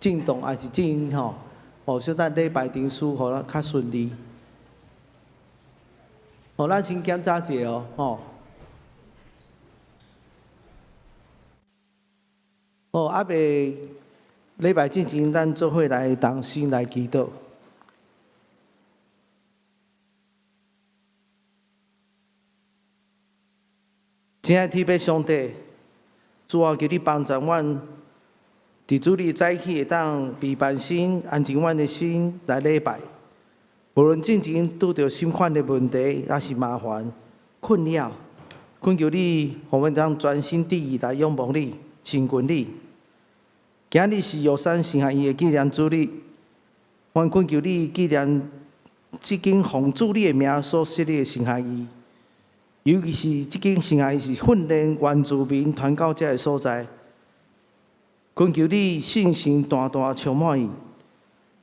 进度还是进吼，小等礼拜程序，互咱较顺利。咱先检查者哦，阿未礼拜之前，咱做伙来同心来祈祷。亲爱的天父上帝，主啊，求你帮助阮，伫主你早起会当备办心、安静阮的心来礼拜。无论进前拄着什款的问题，也是麻烦、困扰，恳求你，互阮当专心致意来仰望你、亲近你。今日是药山圣下伊的纪念主日，阮恳求你纪念即间奉主你的名所设立的圣下伊，尤其是即间圣下伊是训练原住民传教者的所在。恳求你信心大大充满伊。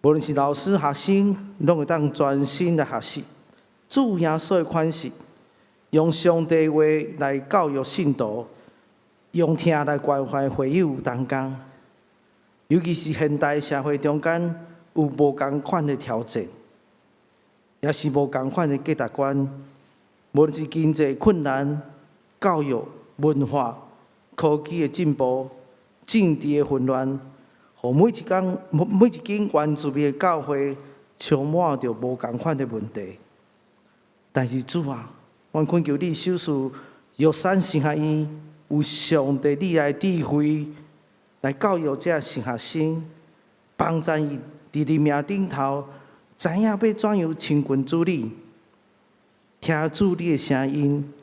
无论是老师、学生，拢会当专心来学习主耶稣的款式，用上帝话来教育信徒，用听来关怀会友同工。尤其是现代社会中间有无共款的挑战，也是无共款的价值观，无论是经济困难、教育、文化、科技的进步、政治的混乱。互每一间原住民的教会充满着无共款的问题，但是主啊，阮恳求你手术药山圣下伊有上帝你来智慧来教育这神学生，帮助伊伫你命顶头知影要怎样亲近主你，听主你的声音，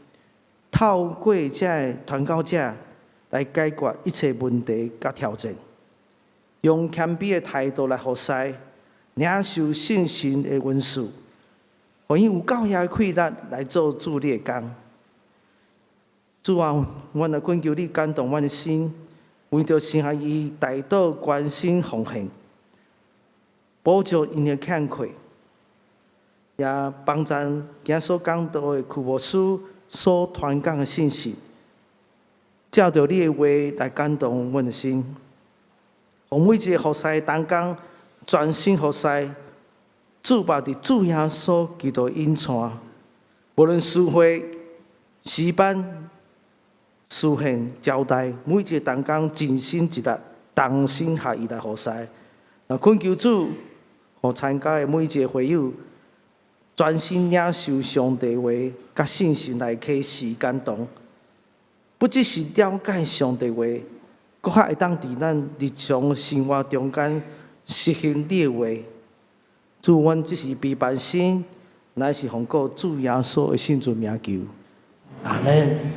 透过这传教者来解决一切问题甲挑战。用谦卑的态度来服侍，领受信心的恩赐，互伊有教业的气力来做主你的工。主啊，阮来恳求你感动阮的心，为着圣下伊大道关心奉献，补助因的欠缺，也帮助今所讲到的库牧师所传讲的信息，照着你的话来感动阮的心。互每一个服侍同工专心服侍，注目伫主耶稣基督引带，无论聚会、诗班、书献、交代，每一个同工尽心一力、同心合意来服侍。那恳求主，互参加的每一个会友专心领受上帝话，甲信心来启示感动，不只是了解上帝话。搁较会当伫咱日常生活中间实行你的话，主，阮只是备办心，乃是奉告主耶稣的圣主名求，阿门。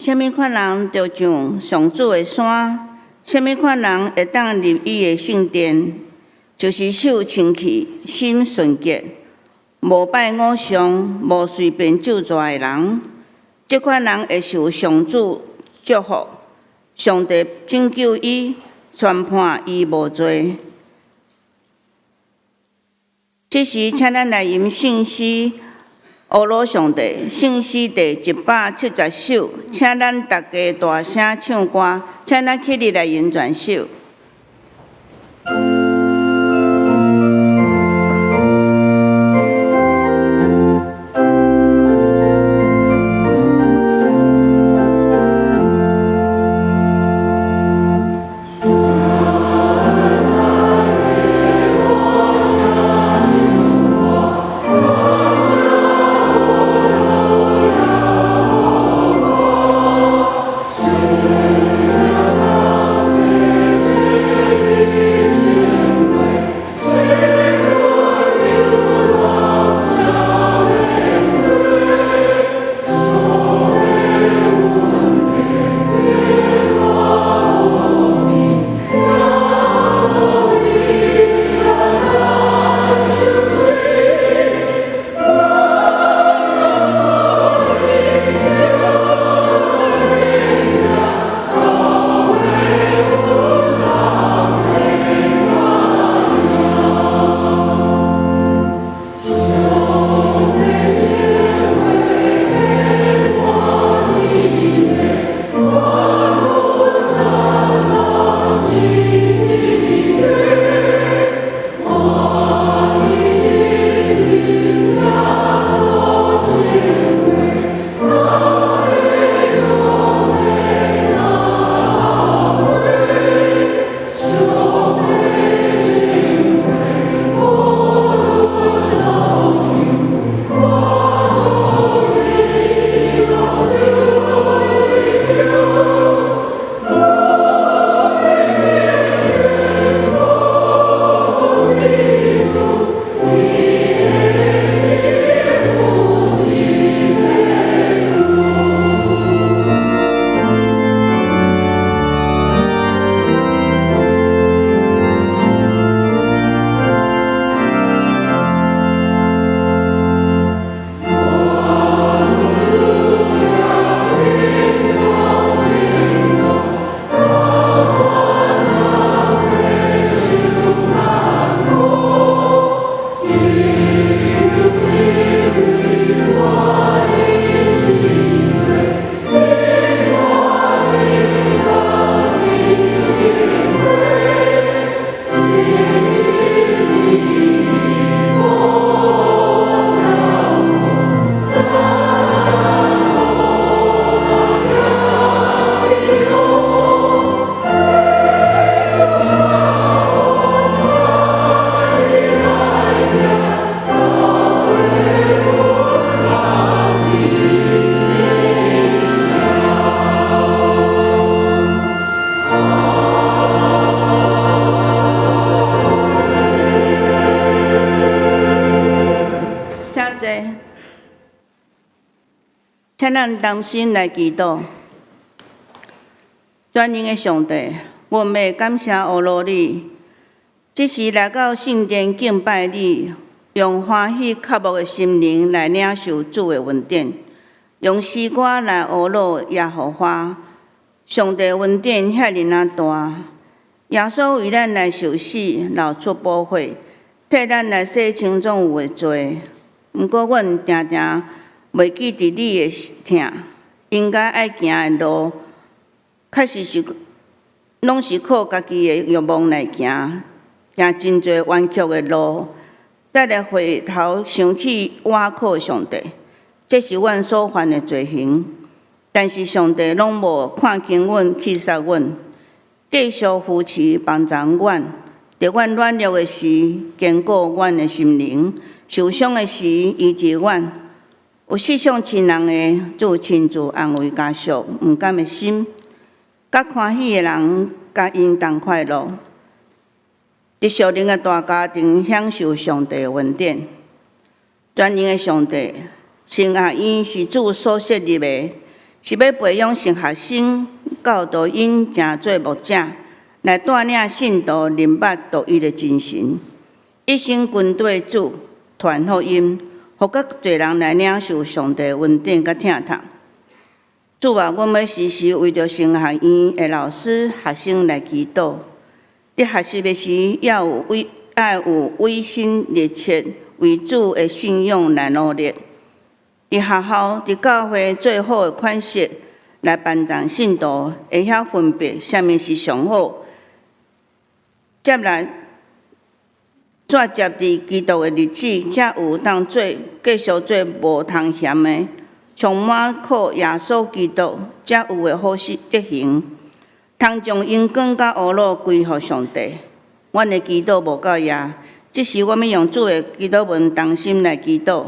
什么款人着上上主的山？什么款人会当入伊的圣殿？就是手清气、心纯洁、无拜偶像、无随便就抓的人。这款人会受上主祝福，上帝拯救伊，宣判伊无罪。这时，请咱来吟圣诗。乌罗上帝，圣诗第170首，请咱大家大声唱歌，请咱起立来吟全首。请咱同心来祈祷。全能的上帝，阮要感谢乌罗你，这时来到圣殿敬拜你，用欢喜渴慕的心灵来领受主的恩典，用诗歌来乌罗耶和华。上帝恩典遐尼啊大，耶稣为咱来受死，流出宝血，替咱来洗清总有的罪。毋过，阮常常袂记伫你的疼，应该爱行的路，确实是拢是靠家己的欲望来行，行真侪弯曲的路，再来回头想起倚靠上帝，这是阮所犯的罪行。但是上帝拢无看轻阮、弃杀阮，继续扶持帮助阮，伫阮软弱的时坚固阮的心灵，受伤的时医治阮。有世上亲人的，做亲自安慰家属毋甘的心，甲欢喜的人，甲因同快乐。伫属灵的大家庭享受上帝的恩典。全能的上帝，圣阿院是主所设立的，是要培养神学生、教导因正做牧者，来带领信徒明白独一的精神，一心跟对主，传福音，互较侪人来领受上帝恩典甲疼痛。主啊，阮要时时为着神学院的老师、学生来祈祷。伫学习的时，要有委身热切，为主的信仰来努力。伫学校、伫教会最好的款式，来帮助信徒会晓分别啥物是上好。接来，怎接伫基督的日子，才有当继续做无通嫌的。充满靠耶稣基督，才有的好德行，通将因光甲乌路归互上帝。阮的祈祷无到遐，即时我们用主的基督文同心来祈祷。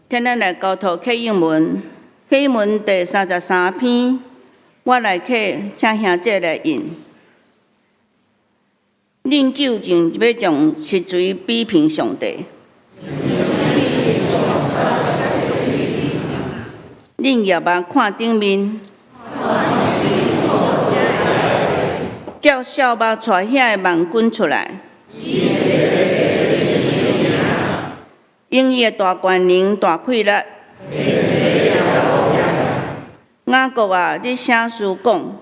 今日来交托客英文，客英文第33篇，我来客，请兄姐来引。恁究竟要将实锤比评上帝？恁业目看顶面，照小目带遐个万军出来。因伊的大权能、大气力，雅各啊，你啥事讲？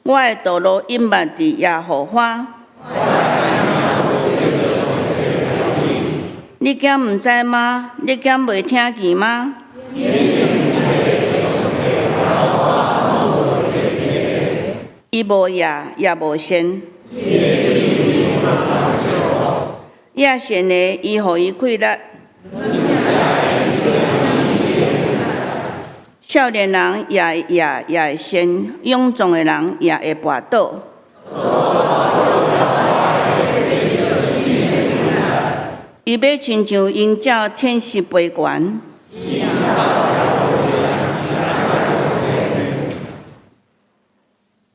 我的道路隐密伫耶和华。你敢毋知吗？你敢袂听见吗？伊无夜，也无先。夜神的，伊互伊气力；少年人也会先，勇壮的人也会跋倒。伊要亲像鹰鸟天时飞悬。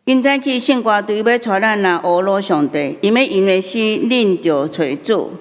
今早起圣歌队要带咱来学罗上帝，伊要因的是恁着找主。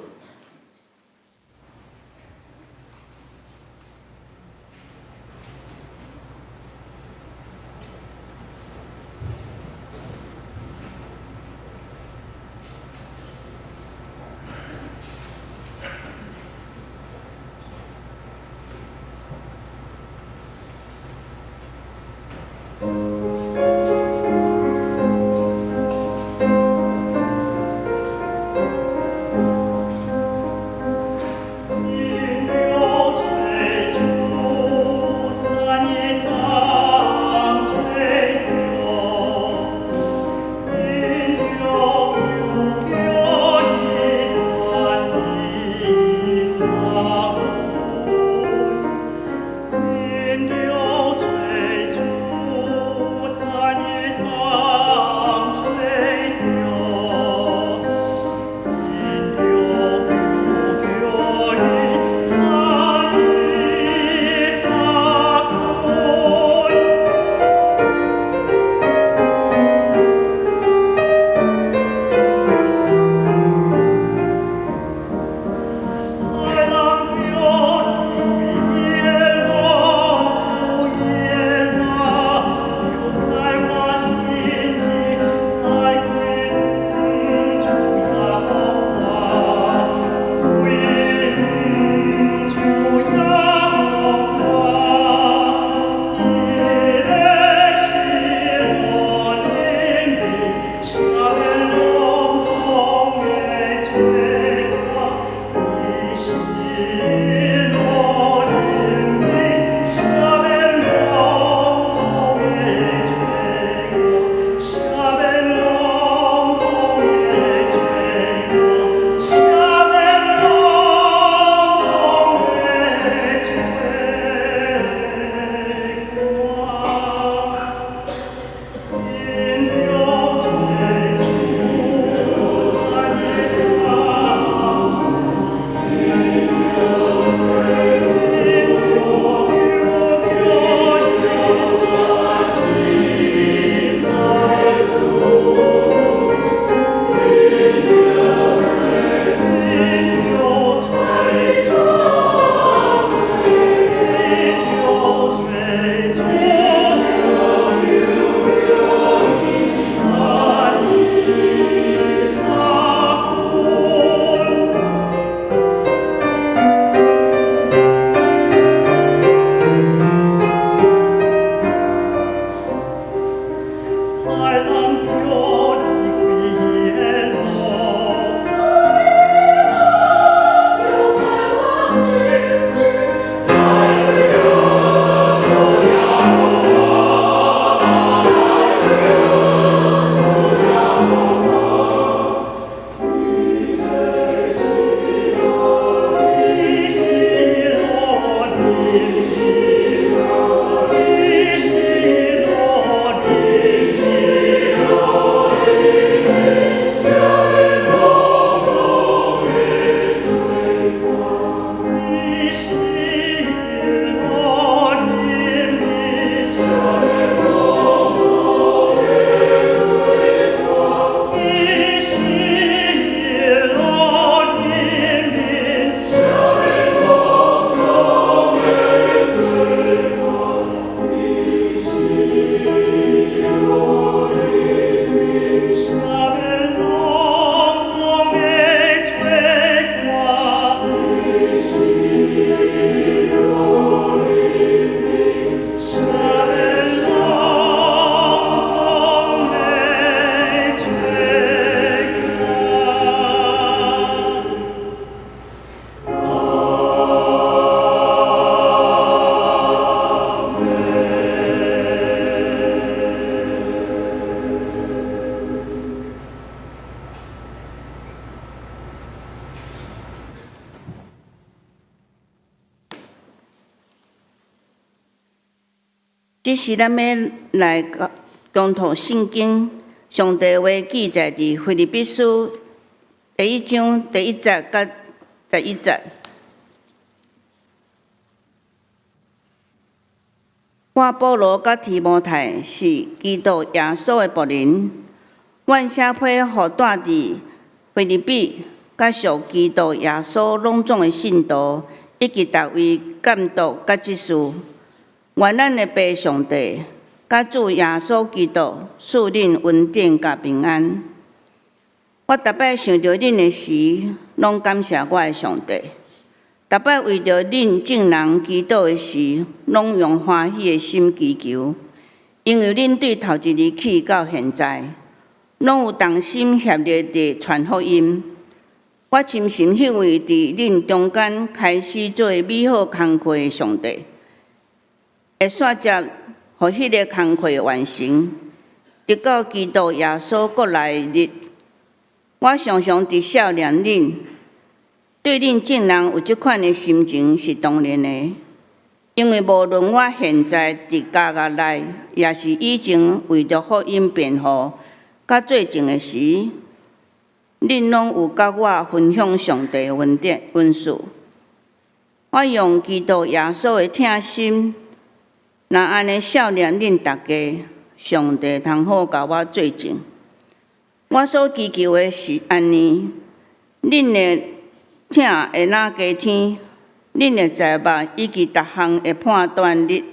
这是咱要来公读圣经，上帝话记载伫腓立比书第1章第1节甲11节。我保罗甲提摩太是基督耶稣的仆人，阮写批予住伫腓立比甲属基督耶稣拢总的信徒，以及逐位监督甲执事。愿咱的爸上帝，甲主耶稣基督赐恁恩典甲平安。我逐摆想到恁的时，拢感谢我的上帝；逐摆为着恁正人祈祷的时，拢用欢喜的心祈求，因为恁对头一日起到现在，拢有同心协力地传福音。我深深欣慰伫恁中间开始做美好工课的上帝。会线接，予迄个工课完成，直到基督耶稣国来日。我常常伫少年恁，对恁正人有即款的心情是当然的，因为无论我现在伫家业内，也是以前为着福音辩护，甲做证的时，恁拢有甲我分享上帝的恩赐。我用基督耶稣的疼心。若安尼少年恁大家，上帝通好甲我做证。我所祈求的是安尼，恁的疼会哪加添，恁的财目以及逐项的判断力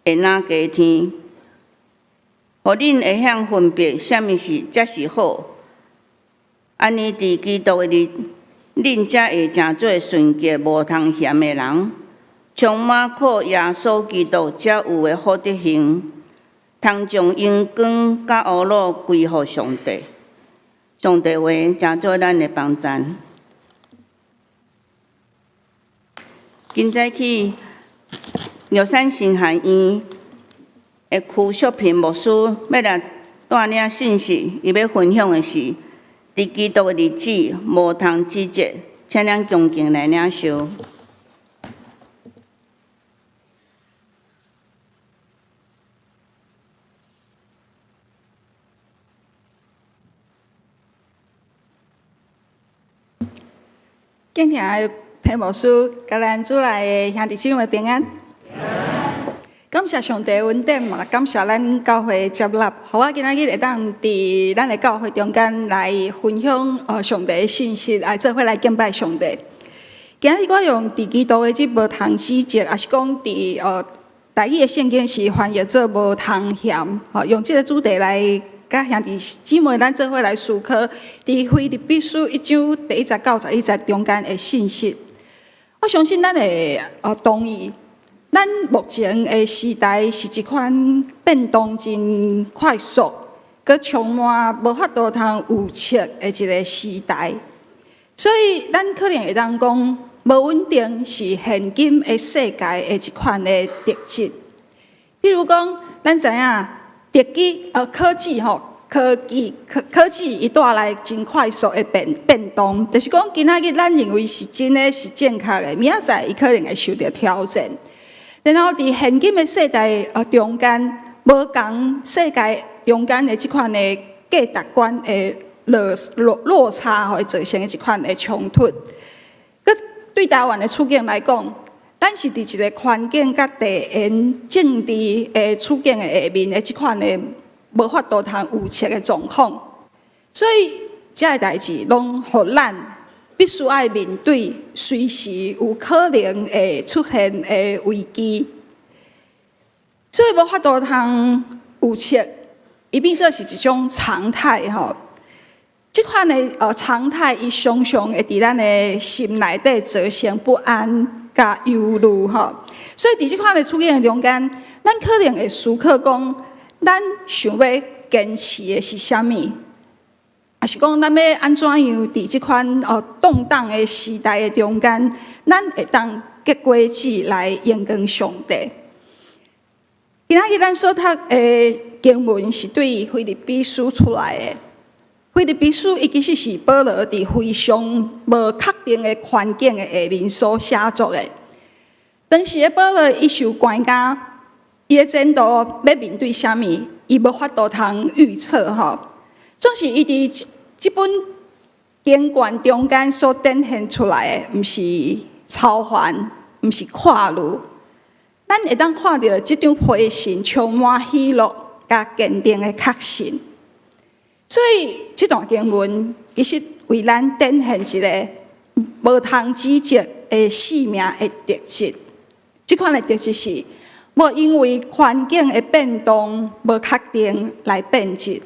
会哪加添，互恁会晓分别啥物事才是好。安尼伫基督的日，恁才会诚做纯洁无通嫌的人。充满靠耶稣基督才有的好德行，通将荣光甲乌鲁归乎上帝。上帝话诚做咱的帮助。今早起，玉山神学院的区淑萍牧师要来带领信息，伊要分享的是伫基督的日子无通指责，请咱恭敬来领受。敬听的裴牧师，甲咱主内的兄弟姊妹平安。感谢上帝恩典嘛，感谢咱教会接纳，互我今仔日会当伫咱的教会中间来分享上帝的信息，来做伙来敬拜上帝。今日我用伫基督的即无通指责，也是讲伫台语的圣经是翻译做无通嫌，用即个主题来。甲兄弟姊妹，咱做伙来思考伫腓立比书1章第1节到11节中间的信息。我相信咱会同意，咱目前的时代是一款变动真快速，佮充满无法度通预测的一个时代。所以，咱可能会当讲，无稳定是现今的世界的一款的特质。比如讲，咱知影。科技伊带来真快速的变动，就是讲今仔日咱认为是真的是正确的，明仔载伊可能会受到挑战。然后伫现今的世代中间，无共世界中间的即款的价值观的落差，会造成的一款的冲突。佮对台湾的处境来讲，咱是伫一个环境甲地缘政治的处境的下面的即款的无法度通预测的状况，所以这个代志拢互咱必须爱面对，随时有可能会出现的危机，所以无法度通预测，伊变做是一种常态吼。即款的常态，伊常常会伫咱的心内底造成不安。甲忧虑吼，所以伫即款的处境中间，咱可能会思考讲，咱想要坚持的是啥物？也是讲咱要安怎样伫即款动荡的时代的中间，咱会当结果子来荣光上帝。今仔日咱所读的经文是对腓立比书出来的。腓立比书伊其实是保罗伫非常无确定的环境的下面所写作的。当时的保罗伊受关押，伊的前途要面对啥物，伊无法度通预测吼。总是伊伫即本经卷中间所展现出来的，毋是超凡，毋是跨路。咱会当看到即张批信充满喜乐甲坚定的确信。所以即段经文其实为咱展现一个无通指责的生命的特质。即款的特质是，无因为环境的变动无确定来变质。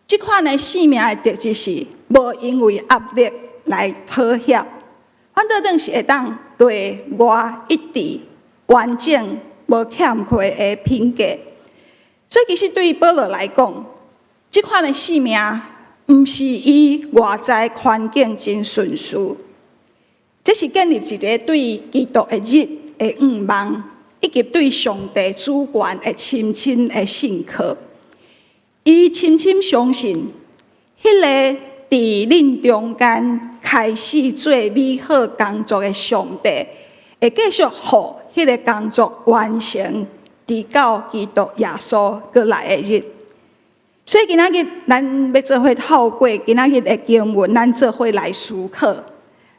即款的生命的特质是，无因为压力来妥协，反倒当是会当对外一致、完整、无欠缺的品格。所以其实对于保罗来讲，即款的生命，毋是伊外在环境真顺遂，这是建立一个对基督的日的愿望，以及对上帝主权的深深的信靠。伊深深相信，迄个伫恁中间开始做美好工作的上帝，会继续互迄个工作完成，直到基督耶稣过来的日。所以今仔日咱要做伙透过今仔日的经文，咱做伙来思考。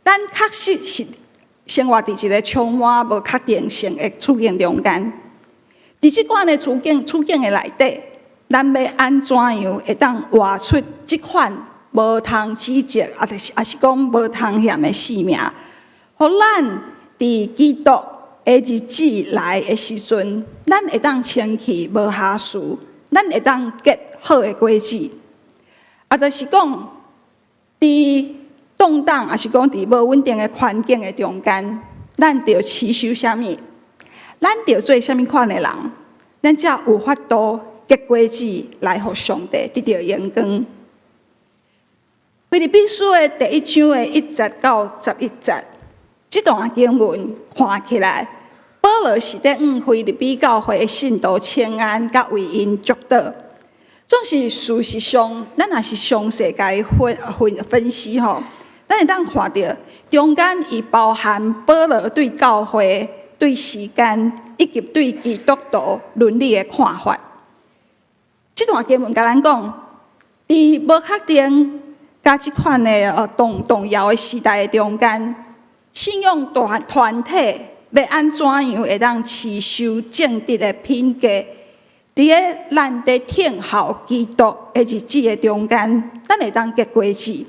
咱确实是生活伫一个充满无确定性的处境中间。伫即款的处境的内底，咱要安怎样会当活出即款无通指责，也是讲无通嫌的生命，互咱伫基督的日子来的时阵，咱会当清气无瑕疵。咱会当结好的果子，就是讲，伫动荡，也是讲伫无稳定的环境的中间，咱着持守啥物？咱着做啥物款的人？咱才有法度结果子来互上帝得到荣光。腓立比书的第1章的1节到11节，这段经文看起来，保罗是在腓立比教会的信徒请安，甲为因祝祷。总是事实上，咱也是详细甲伊分析吼，咱会当看到中间伊包含保罗对教会、对时间以及对基督徒伦理的看法。这段经文甲咱讲，伫无确定甲即款的动摇的时代的中间，信仰团体。要安怎样会当持守正直的品格？伫个咱伫听候基督的日子的中间，咱会当结果子。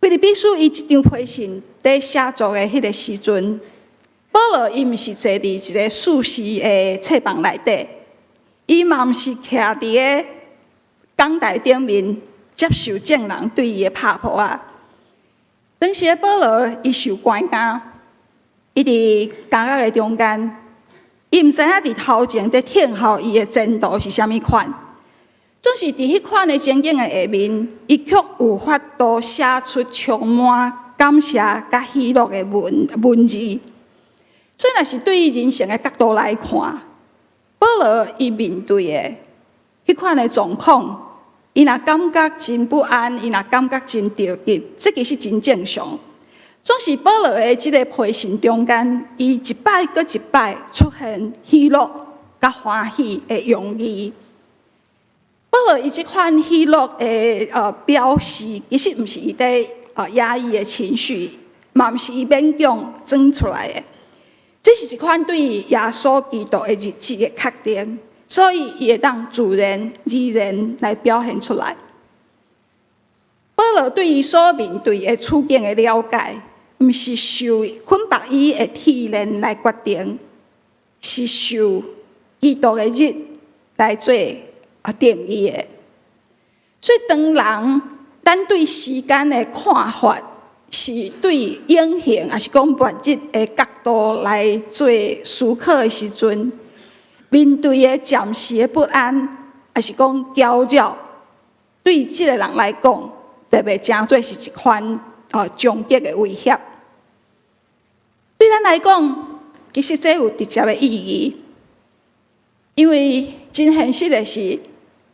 腓立比书伊即张批信伫写作的迄个时阵，保罗伊毋是坐伫一个舒适的册房内底，伊嘛毋是徛伫个讲台顶面接受众人对伊的拍破啊。当时的保罗伊受关押。伊伫监狱的中间，伊毋知影伫头前伫听候伊的前途是啥物款。总是伫迄款的情景的下面，伊却有法度写出充满感谢甲喜乐的文字。所以，若是对于人生的角度来看，保罗伊面对的迄款的状况，伊若感觉真不安，伊若感觉真着急，这其实真正常。总是保罗的即个批信中间，伊一摆搁一摆出现喜乐甲欢喜的用意。保罗伊即款喜乐的表示，其实毋是伊在压抑的情绪，嘛毋是伊勉强装出来的。这是一款对耶稣基督的日子的确定，所以伊会当自然而然来表现出来。保罗对伊所面对的处境的了解。毋是受捆绑伊的体验来决定，是受基督的日来做定义的。所以，当人咱对时间的看法，是对永恒，还是讲末日的角度来做思考的时阵，面对的暂时的不安，还是讲搅扰，对即个人来讲，特别真做是一款终极的威胁。对咱来讲，其实这有直接的意义，因为真现实的是，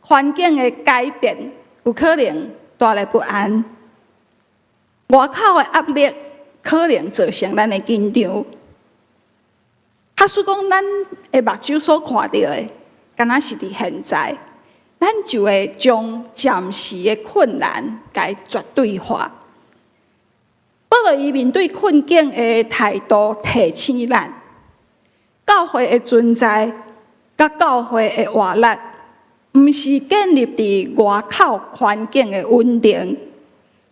环境的改变有可能带来不安，外口的压力可能造成咱的紧张。假使讲咱的目睭所看到的，敢若是伫现在，咱就会将暂时的困难给绝对化。保罗伊面对困境的态度提醒咱，教会的存在，甲教会的活力，毋是建立伫外口环境的稳定，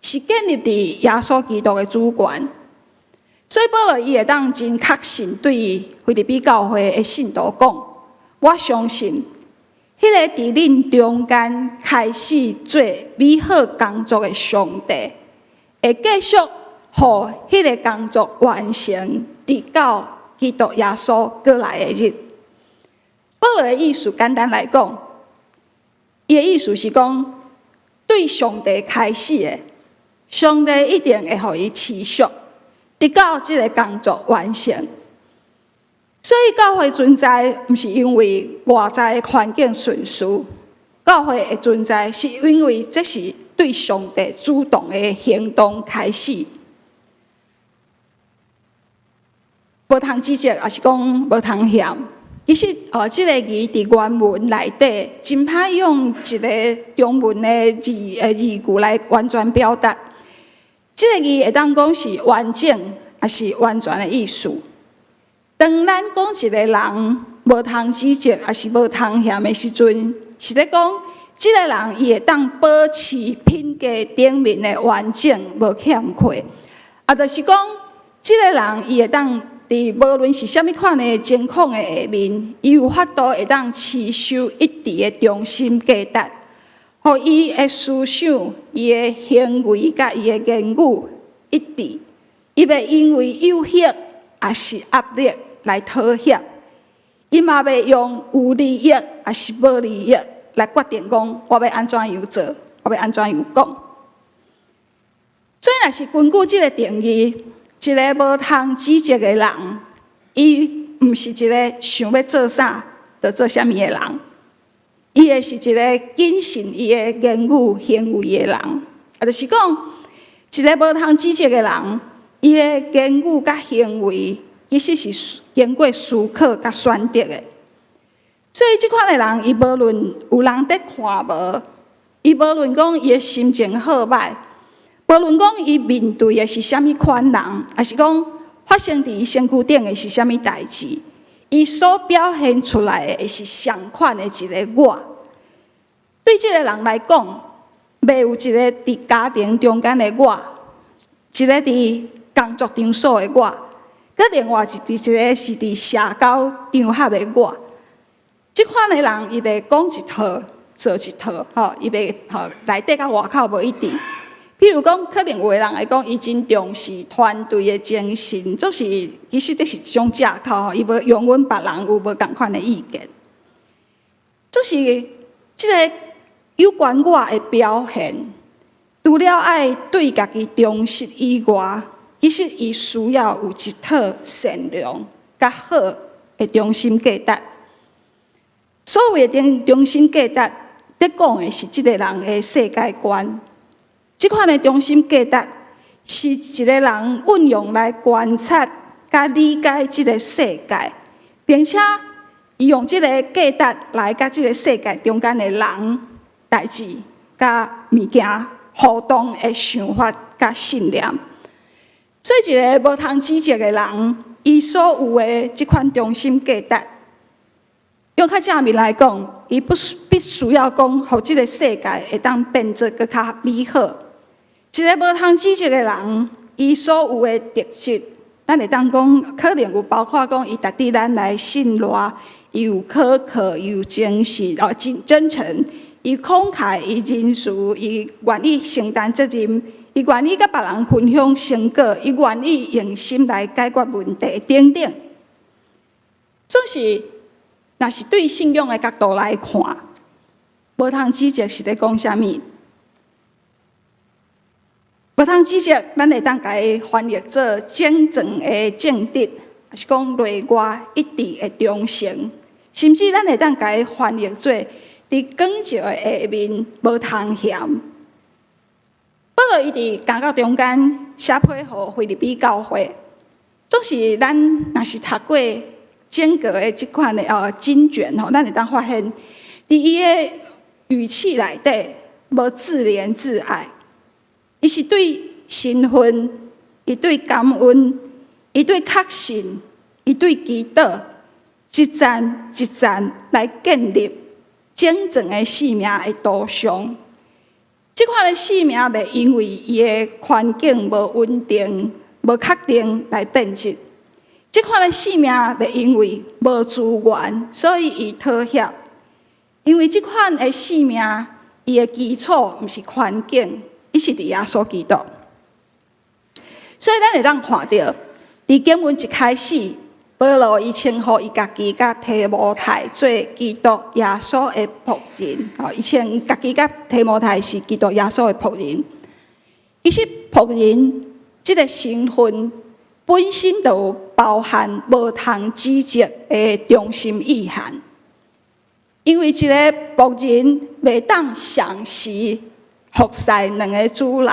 是建立伫耶稣基督的主权。所以保罗伊会当真确信对腓立比教会的信徒讲，我相信，迄个伫恁中间开始做美好工作的上帝，会继续互迄个工作完成，直到基督耶稣过来的日。保罗的意思简单来讲，伊的意思是讲，对上帝开始的，上帝一定会互伊持续。直到这个工作完成，所以教会存在不是因为外在的环境顺遂，教会的存在是因为这是对上帝主动的行动开始。无通指责，也是讲无通嫌。其实，这个字伫原文内底真歹用一个中文的字句来完全表达。这个字会当讲是完整，也是完全的意思。当咱讲一个人无通指责，也是无通嫌的时阵，是咧讲这个人伊会当保持品格顶面的完整，无欠缺。就是讲这个人伊会当伫无论是啥物款的情况的下面，伊有法度会当持守一致的中心价值。互伊的思想、伊的行为甲伊的言语一致，伊袂因为诱惑也是压力来妥协，伊嘛袂用有利益也是无利益来决定讲我要安怎样做，我要安怎样讲。所以，若是根据这个定义，一个无通指责的人，伊毋是一个想要做啥就做啥物的人。伊会是一个谨慎伊的言语行为的人，就是讲，一个无通指责的人，伊的言语甲行为其实是经过思考甲选择的。所以，即款的人，伊无论有人在看无，伊无论讲伊的心情好歹，无论讲伊面对的是啥物款人，还是讲发生伫伊身躯顶的是啥物代志。伊所表现出来的是相款的一个我。对这个人来讲，袂有一个伫家庭中间的我，一个伫工作场所的我，佮另外一个是伫社交场合的我。即款的人，伊袂讲一套做一套，伊袂内底甲外口无一致。譬如讲，可能有的人来讲，伊真重视团队的精神，总是其实这是一种借口，伊无容忍别人有无同款的意见。就是这个有关我的表现，除了爱对家己忠实以外，其实伊需要有一套善良甲好的中心价值。所谓的中心价值，在讲的是这个人的世界观。这款的中心价值是一个人运用来观察、甲理解这个世界，并且伊用这个价值来甲这个世界中间的人、代志、甲物件互动的想法、甲信念。所以，一个无通指责的人，伊所有的这款中心价值，用较正面来讲，伊必须要讲，互这个世界会当变做更较美好。一个无通指责的人，伊所有的特质，咱会当讲，可能有包括讲，伊值得咱来信赖，伊有可靠，伊有诚实，真诚，伊慷慨，伊仁慈，伊愿意承担责任，伊愿意甲别人分享成果，伊愿意用心来解决问题等等。总是，若是对信仰的角度来看，无通指责是咧讲啥物？无通指责，咱会当甲伊翻译做正正的正直，还是讲内外一致的忠诚，甚至咱会当甲伊翻译做伫光照的下面无通嫌。保罗伊伫讲到中间写批互腓立比教会，总是咱若是读过间隔的这款的经卷吼，咱会当发现，伫伊的语气内底无自怜自爱，伊是对身份，伊对感恩，伊对确信，伊对祈祷，一站一站来建立整全的生命的导向。这款的生命袂因为伊的环境无稳定、无确定来变质。这款的生命袂因为无资源，所以伊妥协。因为这款的生命，伊的基础毋是环境，伊是伫耶稣基督。所以咱会当看到，伫经文一开始，保罗伊称呼伊家己甲提摩太做基督耶稣的仆人。伊称家己甲提摩太是基督耶稣的仆人。其实仆人这个身份本身就包含无通指责的中心意涵。因为一个仆人袂当同时服侍两个主人，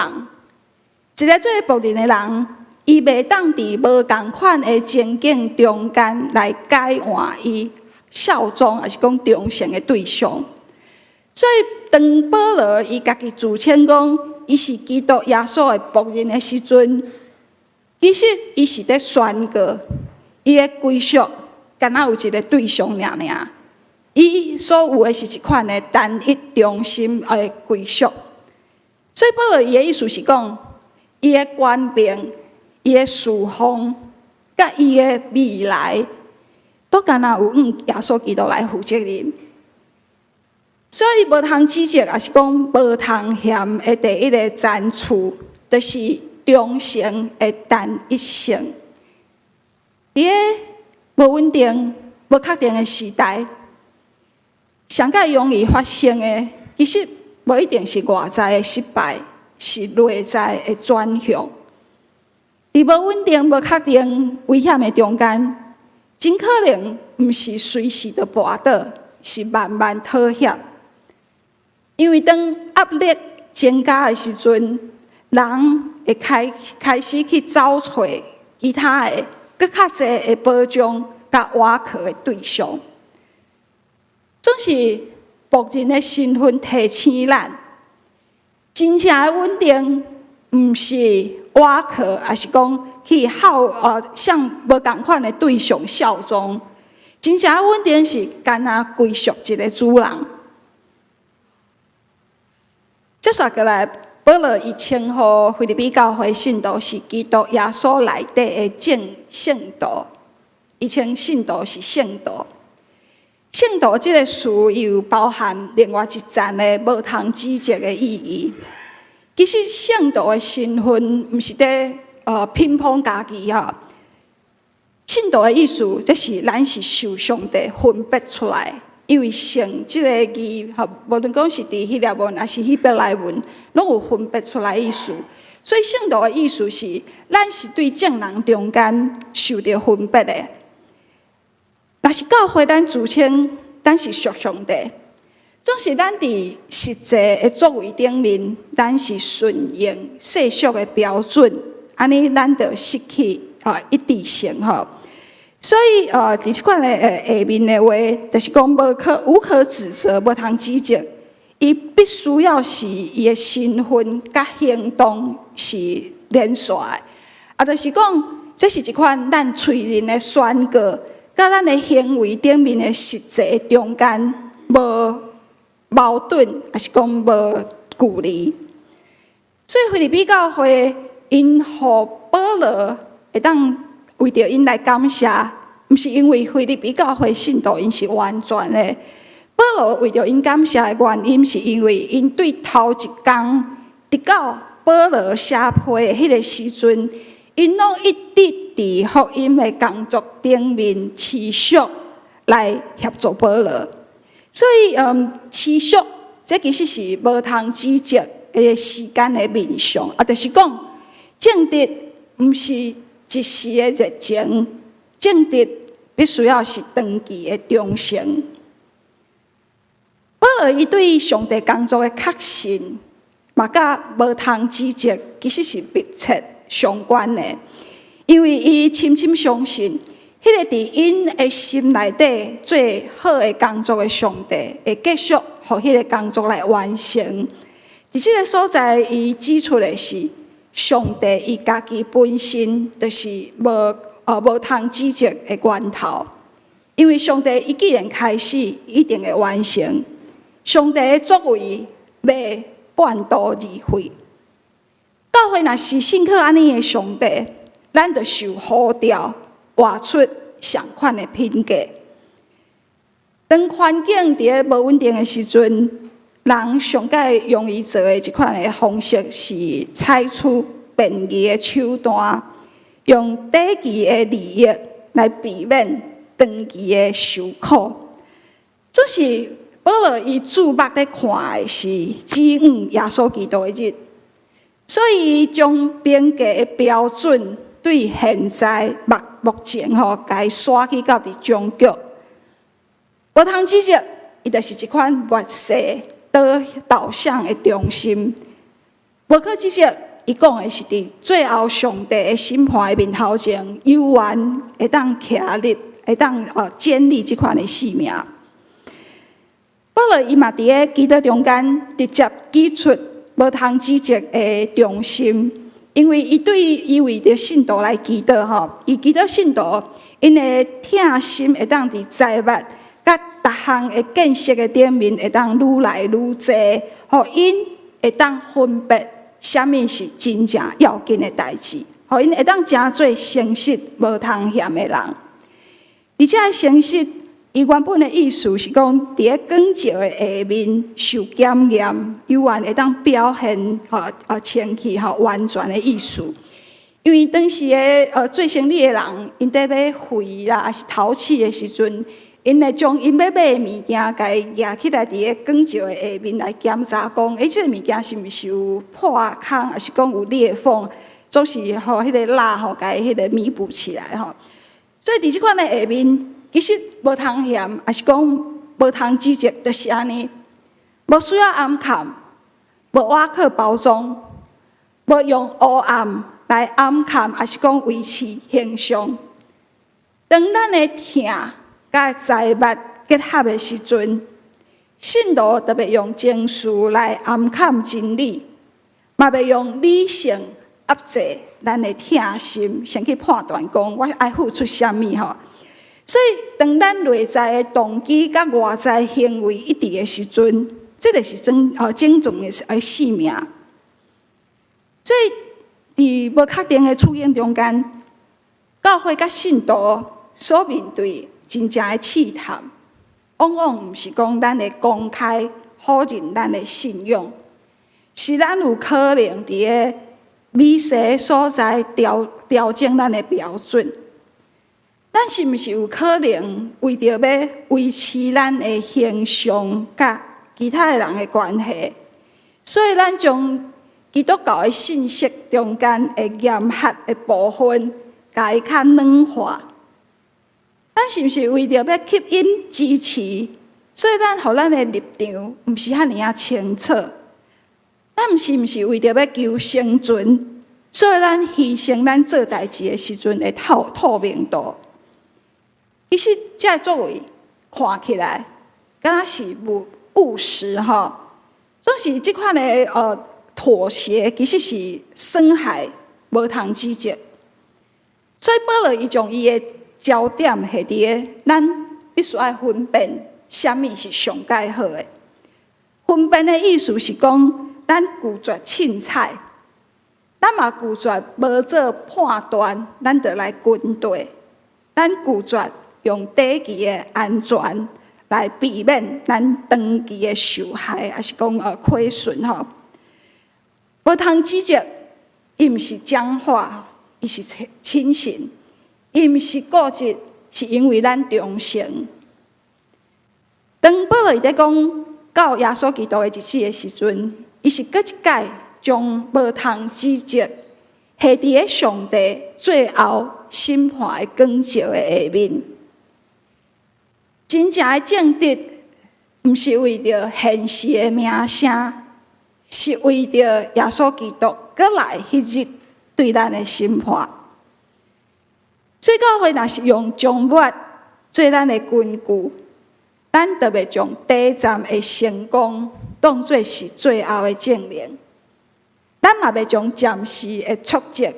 一个做仆人的人，伊袂当伫无同款的情境中间来改换伊效忠，还是讲忠诚的对象。所以，当保罗伊家己自称讲伊是基督耶稣的仆人的时阵，其实伊是在宣告伊的归属，敢若有一个对象尔。伊所有的是一款的单一中心的归属，所以保罗伊的意思是讲，伊的权柄、伊的侍奉、甲伊的未来，都敢若有耶稣基督来负责任。所以无通指责，也是讲无通嫌的第一个赞处，就是忠诚的单一性。伫个无稳定、无确定的时代，上较容易发生的，其实无一定是外在的失败，是内在的转向。伫无稳定、无确定、危险的中间，真可能毋是随时就跋倒，是慢慢妥协。因为当压力增加的时阵，人会开始去找找其他的、更较侪的保障甲倚靠的对象。总是仆人的身份提醒咱，真正的稳定，毋是倚靠，还是讲去向无同款的对象效忠。真正的稳定是干那归属一个主人。接下来，保罗伊称呼腓立比教会信徒是基督耶稣内底的正圣徒，伊称信徒是圣徒。圣徒这个词又包含另外一层的无通指责的意义。其实圣徒的身份毋是在偏颇家己圣徒的意思，这是咱是受上帝分别出来。因为圣这个字，无论讲是伫希腊文还是希伯来文，拢有分别出来的意思。所以圣徒的意思是，咱是对正人中间受到分别的。若是教会咱自称咱是属上帝，总是咱伫实际的作为顶面，咱是顺应世俗的标准，安尼咱就失去一致性所以伫即款的下面的话，就是讲无可指责，无通指责，伊必须要是伊的身份甲行动是连续的，就是讲这是一款咱嘴面的宣告，甲咱的行为顶面的实际中间无矛盾，还是讲无距离。所以腓立比教会因互保罗会当为着因来感谢，毋是因为腓立比教会信徒因是完全的。保罗为着因感谢的原因，是因为因对头一天直到保罗写批的迄个时阵，因拢一直伫福音的工作顶面持续来协助保罗。所以持续这其实是无通指责的时间的面上，就是讲正直毋是一时的热情，正直必须要是长期的忠诚。保罗伊对上帝工作的确信，嘛甲无通指责其实是密切相关的，因为伊深深相信，迄迄个伫因的心内底最好的工作的上帝，会继续互迄个工作来完成。伫即个所在，伊指出的是上帝伊家己本身就是无通指责的源头，因为上帝伊既然开始，一定会完成。上帝的作为袂半途而废。教会若是信靠安尼的上帝，咱就受呼召，活出上款的品格。当环境伫咧无稳定的时阵，人上界容易做的一款的方式是采取便宜的手段，用短期的利益来避免长期的受苦。这是保罗伊注目咧看的是指引耶稣基督的日，所以将评价的标准对现在目前该刷去到伫终局。无通指责，伊就是一款末世导向的中心。无可指责，伊讲的是伫最后上帝的审判的面头前，有缘会当徛立，会当建立即款的生命。保罗伊嘛伫咧基督中间直接指出无通指责的中心，因为伊对伊为着信徒来祈祷伊祈祷信徒因的疼心会当伫财物甲逐项的见识的顶面会当愈来愈侪，互因会当分别啥物是真正要紧的代志，互因会当真做诚实无通嫌的人。而且诚实，伊原本的意思是讲，伫咧光照的下面受检验，有缘会当表现清气完全的意思。因为当时的做生理的人，因在要费啦，还是头试的时阵，因会将因要买的物件，甲伊举起来伫咧光照的下面来检查，讲即个物件是毋是有破空，还是讲有裂缝，总是迄个蜡甲伊迄个弥补起来所以伫即款的下面，其实无通嫌，还是讲无通指责，就是安尼，无需要暗藏，无瓦克包装，无用黑暗来暗藏，还是讲维持形象。当咱的疼甲财物结合的时阵，信徒特别用情绪来暗藏真理，嘛袂用理性压制咱的疼心，先去判断讲我爱付出啥物所以，当咱内在的动机甲外在行为一致的时阵，这就是整种的生命。所以，伫无确定的处境中间，教会甲信徒所面对真正的试探，往往毋是讲咱会公开否认咱的信仰，是咱有可能伫个微细所在调整咱的标准。咱是毋是有可能为着要维持咱的形象甲其他的人的关系，所以咱将基督教的信息中间的严核的部分，甲伊较软化？咱是毋是为着要吸引支持，所以咱互咱的立场毋是遐尔清楚？咱是毋是为着要求生存，所以咱牺牲咱做代志的时阵的透明度？其实，这个作为看起来，敢若是务实总是这款的妥协，其实是损害无通指责。所以保罗伊将伊的焦点下伫咧，咱必须要分辨啥物是上界好的。分辨的意思是讲，咱拒绝凊彩，咱嘛拒绝无做判断，咱就来军队，咱拒绝用短期的安全来避免咱长期的受害，还是讲亏损无通指责，伊毋是僵化，伊是轻信，伊毋是固执，是因为咱忠诚。当保罗伊在讲到耶稣基督的日子的时阵，伊是搁一届将无通指责下伫咧上帝最后审判的光照的下面。真正的正直，毋是为着现实的名声，是为着耶稣基督过来迄日对咱的审判。所以教会若是用将末做咱的根据，咱就袂将第一站的成功当作是最后的证明，咱嘛袂将暂时的挫折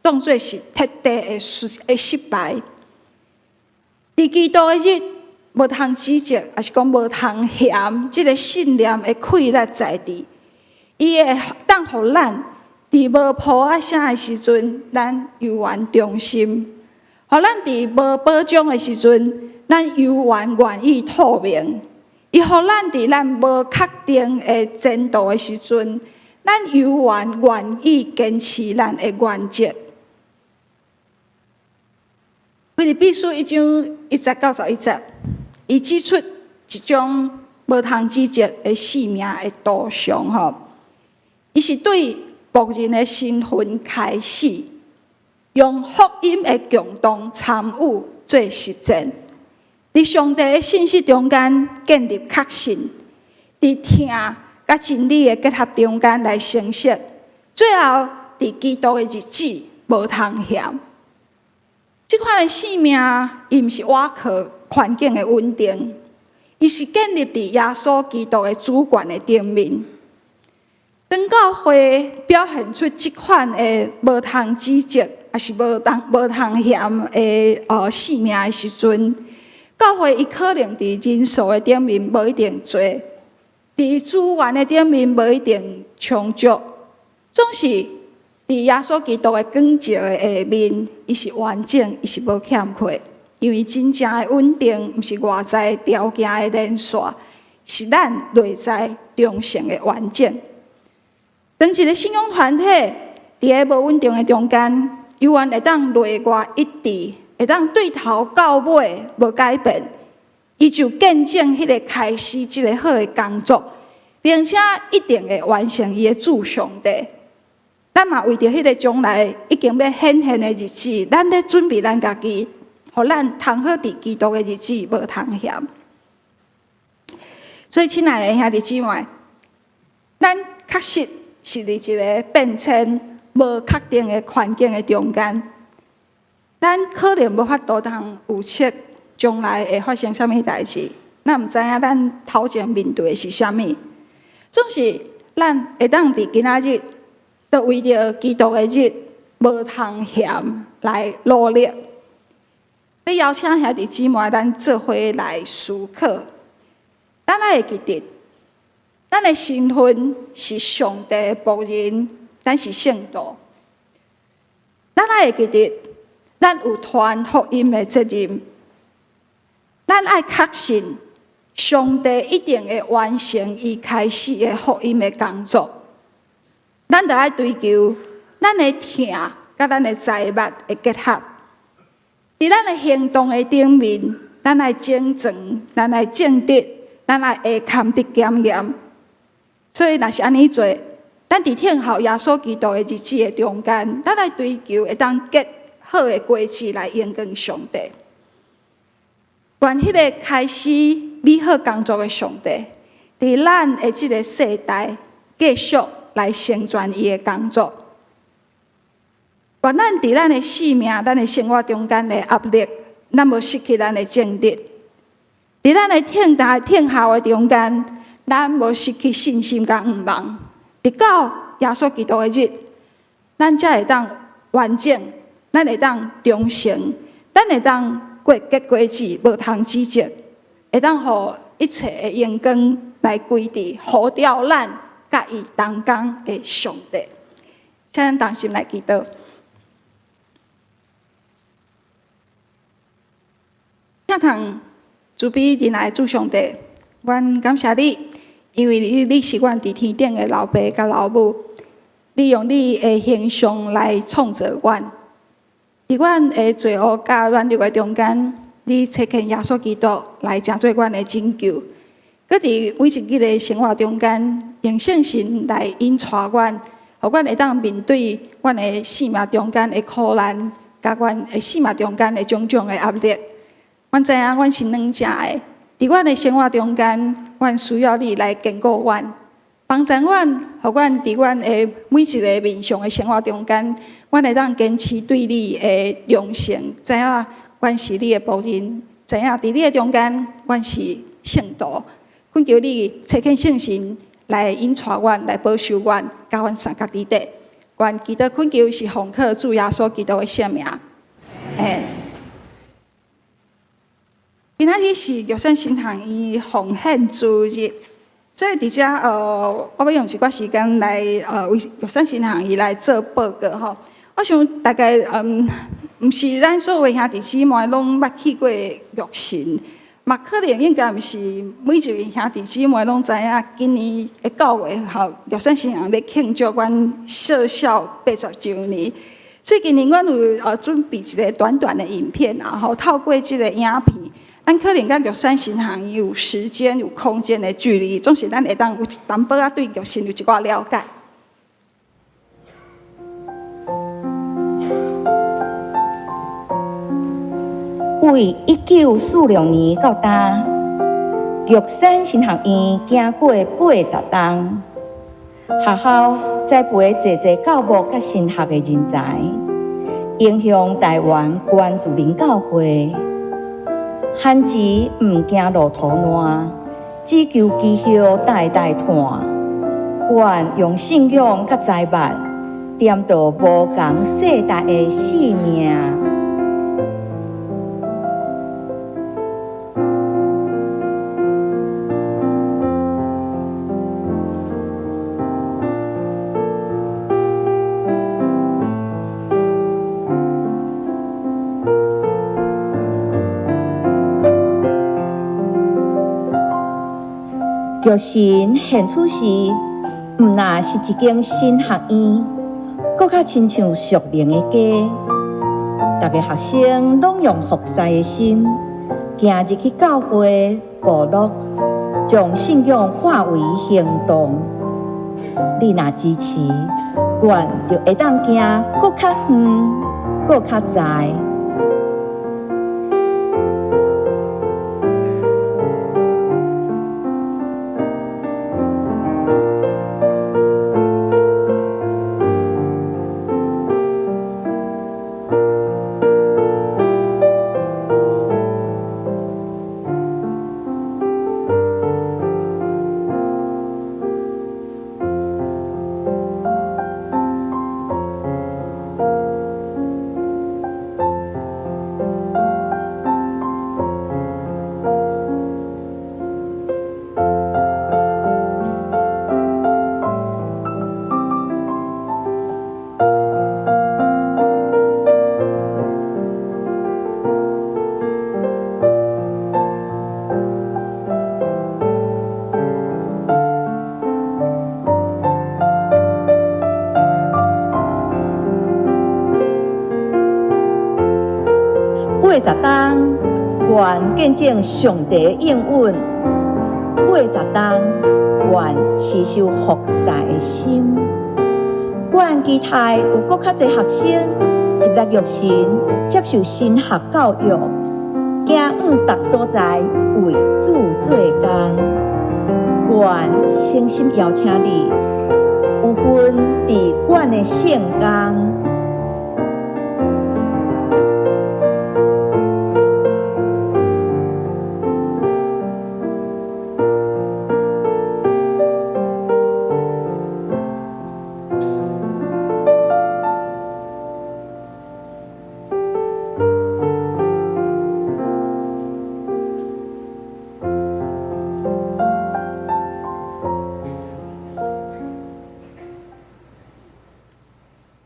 当作是彻底的失败。伫基督的日，无通指责，也是讲无通嫌，即个信念的气力在伫，伊会当互咱伫无抱啊声的时阵，咱犹原忠心；互咱伫无保障的时阵，咱犹原愿意透明；伊互咱伫咱无确定的前途的时阵，咱犹原愿意坚持咱的原则。腓立比书1章1节到11节，伊指出一种无通指责的生命的导向吼，伊是对牧人的身份开始，用福音的共同参与做实践，伫上帝的信息中间建立确信，伫听甲真理的结合中间来成熟，最后伫基督的日子无通嫌。这款的生命，伊毋是倚靠环境的稳定，伊是建立伫耶稣基督的主权的顶面。当教会表现出这款的无通指责，也是无通嫌的生命的时阵，教会伊可能伫人数的顶面无一定多，伫资源的顶面无一定充足，总是伫耶稣基督的光照的下面，伊是完整，伊是无欠缺。因为真正的稳定，毋是外在条件的连续，是咱内在中性的完整。当一个信仰团体伫个无稳定的中间，犹原会当内外一致，会当对头到尾无改变，伊就见证迄个开始即个好的工作，并且一定会完成伊的主上帝。咱嘛为着迄个将来已经要显现的日子，咱咧准备咱家己，互咱通好伫基督的日子无通嫌。所以，亲爱的兄弟姊妹，咱确实是伫一个变迁无确定的环境的中间，咱可能无法度通预测将来会发生啥物代志，咱毋知影咱头前面对的是啥物，总是咱会当伫今仔日。就为着基督的日无通嫌来努力，要邀请兄弟姊妹咱做伙来思考。咱会记得，咱的身份是上帝的仆人，咱是圣徒。咱会记得，咱有传福音的责任。咱爱确信，上帝一定会完成伊开始的福音的工作。咱就爱追求，咱的听甲咱的财物的结合，伫咱的行动的顶面，咱来整全，咱来正直，咱来会堪得检验。所以，若是安尼做，咱伫听候耶稣基督的日子的中间，咱来追求会当结好的果子来荣光上帝。愿迄个开始美好工作的上帝，伫咱的即个世代继续。来成全伊的工作，愿咱伫咱的生命、咱的生活中间的压力，咱无失去咱的正直；伫咱的听候的中间，咱无失去信心甲盼望。直到耶稣基督的日，咱才会当完整，咱会当忠诚，咱会当结果子，无通指责，会当互一切的荣光来归伫呼召咱。甲伊同工的上帝，请咱同心来祈祷。请同慈悲仁爱的主上帝，阮感谢你，因为你是阮伫天顶的老爸甲老母，你用你的形象来创造阮，伫阮的罪恶甲软弱的中间，你差遣耶稣基督来成做阮的拯救。搁伫每一日的生活中间，用圣神来引带阮，互阮会当面对阮的生命中间的苦难，甲阮的生命中间的种种的压力。阮知影阮是软弱的，伫阮的生活中间，阮需要你来坚固阮，帮助阮，互阮伫阮的每一个面上的生活中间，阮会当坚持对你的良心，知影阮是你的仆人，知影伫你的中间，阮是圣徒。恳求你差遣圣神来引带阮，来保守阮，甲阮三角伫底。愿祈祷恳求是奉靠主耶稣基督的圣名。今仔日是玉山新行医奉献主日，所以伫遮我要用一寡时间来为玉山新行医来做报告吼。我想大概毋是咱所有兄弟姊妹拢捌去过玉神，嘛可能应该毋是每一位兄弟姊妹拢知影，今年的9月吼，玉山新行要庆祝阮社校80周年。所以今年阮有准备一个短短的影片，然后透过这个影片。咱可能甲玉山新行医有时间、有空间的距离，总是咱会当有一淡薄仔对玉神有一寡了解。为1946年到今，玉山新学院行过80冬，学校栽培济教牧甲神学的人才，影响台湾原住民教会。汉字毋惊路途烂，只求基效代代传。愿用信仰甲财物，点导无共世代的使命。玉神现此时，毋那是一间新学院，搁较亲像属灵的家。逐个学生拢用服侍的心，行入去教会部落，将信仰化为行动。你若支持，愿就会当行搁较远，搁较dài。80冬，愿见证上帝的应允；80冬，愿持守服侍的心。愿期待有搁较侪学生入来玉神，接受神学教育，行往各所在为主做工。愿诚心邀请你，有份伫阮的圣工。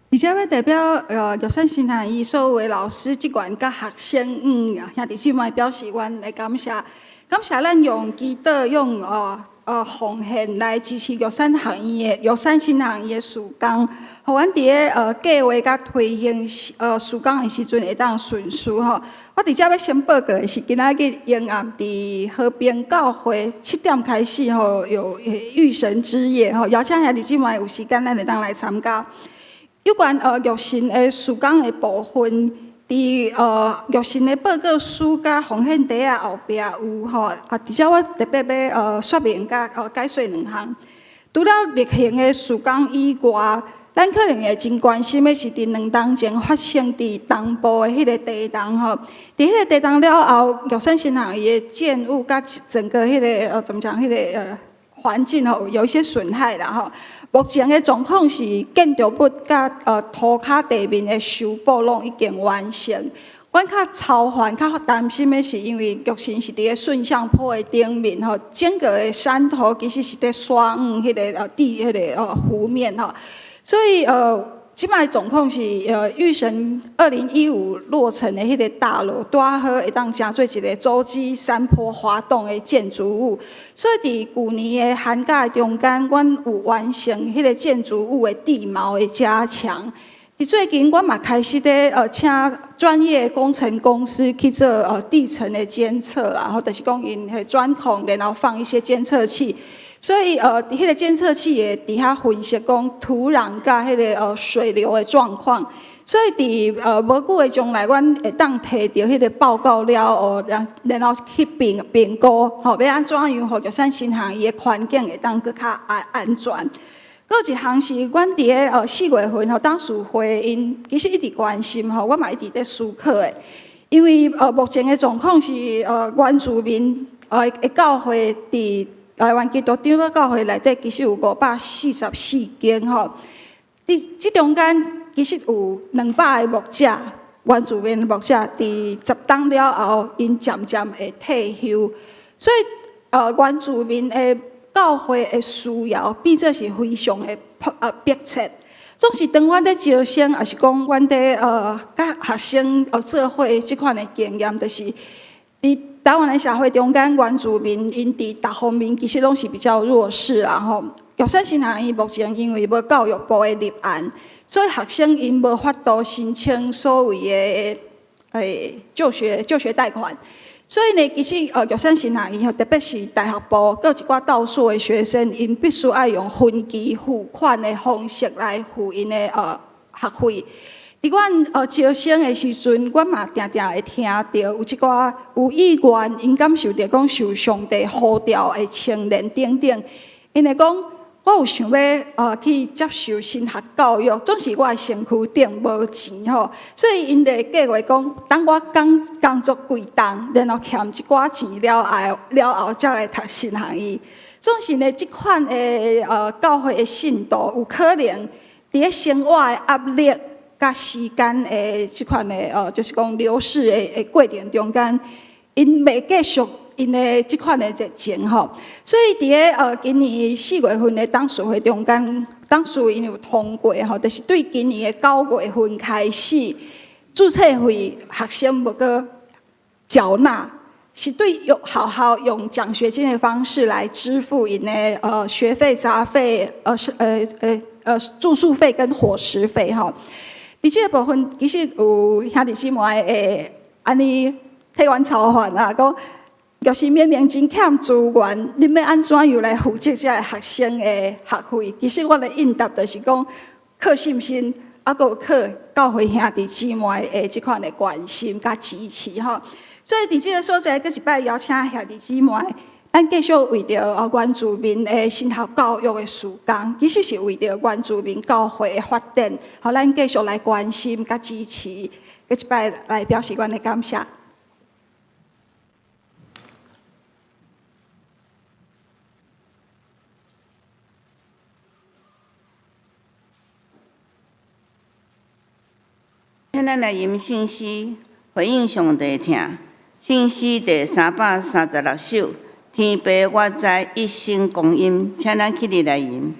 而且要代表玉山新行医所有的老师、职员甲学生，兄弟姊妹表示阮的感谢。感谢咱用祈祷、用奉献来支持玉山新行医的事工，互阮伫个计划甲推行事工的时阵会当顺遂吼。我伫遮要先报告的是，今仔日永暗伫和平教会7点开始吼，有御神之夜吼，邀请兄弟姊妹有时间咱会当来参加。有关玉神的事工的部分，伫玉神的报告书甲奉献袋后壁有吼，而且我特别要说明甲解说2项。除了例行的事工以外，咱可能会真关心的是伫2当前发生伫东部的迄个地震吼。伫迄个地震了后，玉山新行伊的建物甲整个迄个怎么讲迄个环境吼有一些损害啦吼。目前的状况是建筑物甲涂骹地面的修补拢已经完成。阮较操烦、较担心的是，因为玉山是伫咧顺向坡的顶面吼，整个的山头其实是伫刷迄个地迄个湖面吼，所以即摆状况是玉神2015落成的迄个大楼，拄好会当成做一个洲际山坡滑动的建筑物，所以伫旧年的寒假中间，阮有完成迄个建筑物的地貌的加强。伫最近，阮嘛开始咧请专业工程公司去做地层的监测啦，或者是讲因迄钻孔，然后放一些监测器。所以迄个监测器会伫遐分析讲土壤甲迄个水流的状况。所以伫无久的将来，阮会当摕到迄个报告了后，然后去评估，吼要安怎样，互玉山新行伊的环境会当更较安全。搁一项是，阮伫咧4月份吼，当时会因其实一直关心吼，阮嘛一直在思考的，因为目前的状况是原住民的教会伫台湾基督长老教会内底，其实有544间吼。即中间其实有200个牧者，原住民的牧者伫10当了后，因渐渐会退休，所以原住民的教会的需要变做是非常的迫切。总是当阮咧招生，也是讲阮咧甲学生做伙即款的经验，就是伫台湾的社会中间，原住民因伫各方面其实拢是比较弱势啦吼。玉山新行伊目前因为无教育部的立案，所以学生因无法度申请所谓的就学贷款。所以呢，其实玉山新行伊特别是大学部，各一寡倒数的学生，因必须要用分期付款的方式来付因的学费。伫阮招生的时阵，阮嘛定定会听到有一寡有意愿，因感受到讲受上帝呼召的青年等等，因会讲我有想要去接受神学教育，总是我的身躯顶无钱吼，所以因就计划讲，当我工作几档，然后欠一寡钱了后，才来读神学院。总是呢，即款的教会的信徒有可能伫咧生活的压力甲时间的即款的就是讲流逝的过程中间，因未继续因的即款的热情吼，所以伫咧今年4月份的董事会中间，董事会因有通过吼，就是对今年的9月份开始，注册费学生无个缴纳，是对好好用奖学金的方式来支付因的学费、杂费、住宿费跟伙食费吼。伫即个部分，其实有兄弟姊妹会安尼替阮操烦啊，讲要是明明真欠资源，你要安怎又来负责这学生的学费？其实我的应答就是讲，靠信心，还有靠教会兄弟姊妹的即款的关心甲支持吼。所以伫即个所在，阁一摆邀请兄弟姊妹，咱继续为着原住民的神学教育的事工，其实是为着原住民教会的发展，互咱继续来关心甲支持，阁一摆来表示阮的感谢。现在来吟信诗，回应上帝听。信诗第336首，天父我知一生光阴，请咱起立来吟。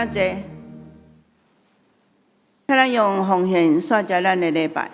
请坐，请咱用奉献煞遮咱的礼拜。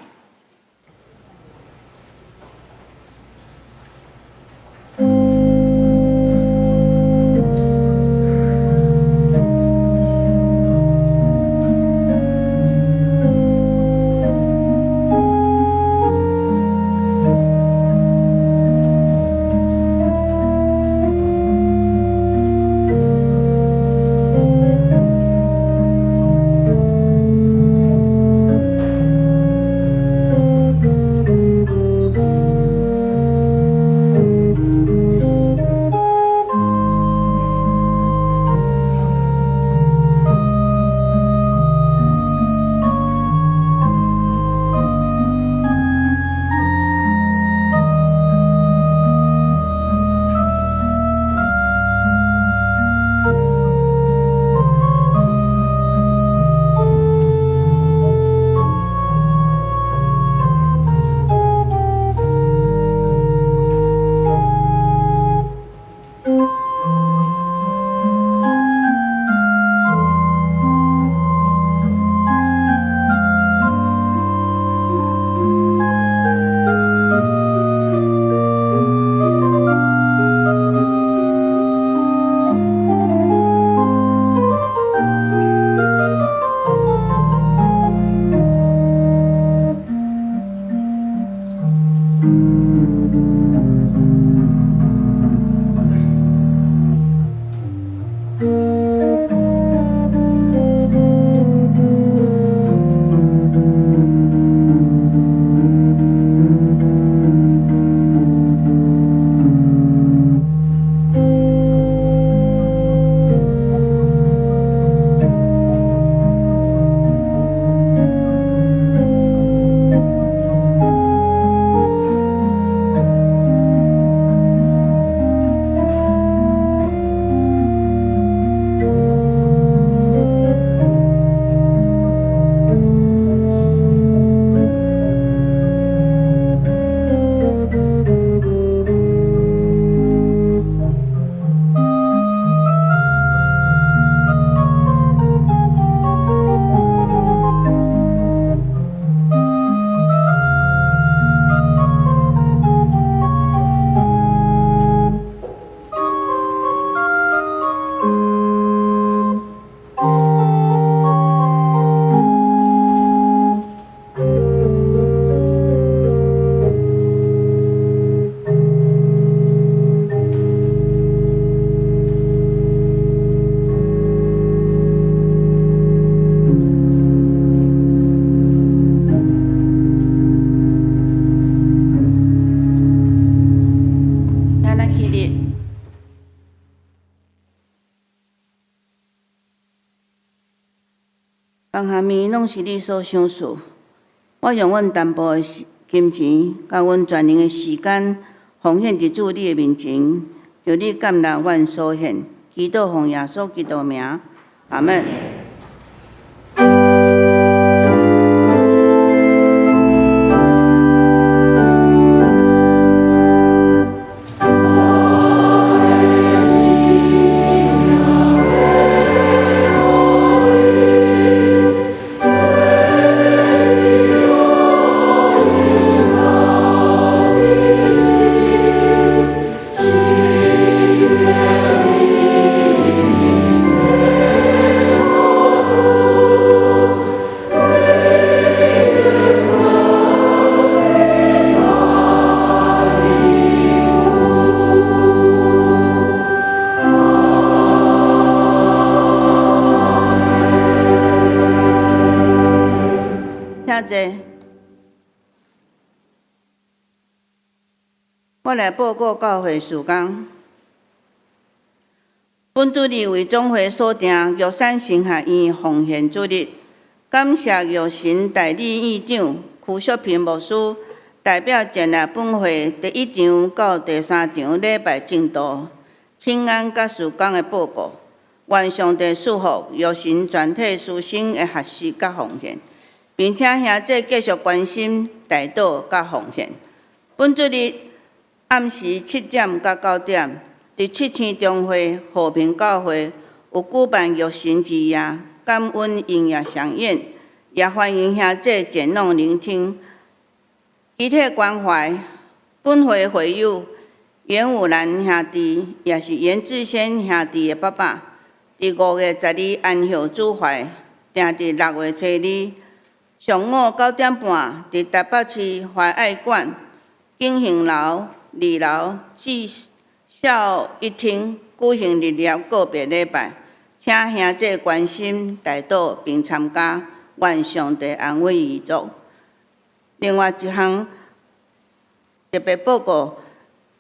放下面拢是你所想事，我用阮淡薄的金钱，甲阮全能的时间，奉献伫主你的面前，求你感纳阮所献，祈祷奉耶稣基督名，阿门。我来报告教会事工。本主日为总会所定玉山神学院奉献主日，感谢玉神代理院长曲淑平牧师代表建立本会第1场到第3场礼拜进度、请安甲事工的报告。愿上帝赐福玉神全体师生的学习甲奉献，并且兄弟继续关心代祷甲奉献。本主日暗时7点到9点，伫7星中会和平教会有举办玉神之夜、感恩音乐盛宴，也欢迎兄弟前往聆听。遗体关怀本会会友严武兰兄弟，也是严志先兄弟的爸爸，伫5月12日安详主怀，定伫6月初2上午9点半，伫台北市怀爱馆景行楼2楼至孝一厅举行日疗告别礼拜，请兄弟关心大岛并参加，愿上帝安慰遗族。另外一项特别报告，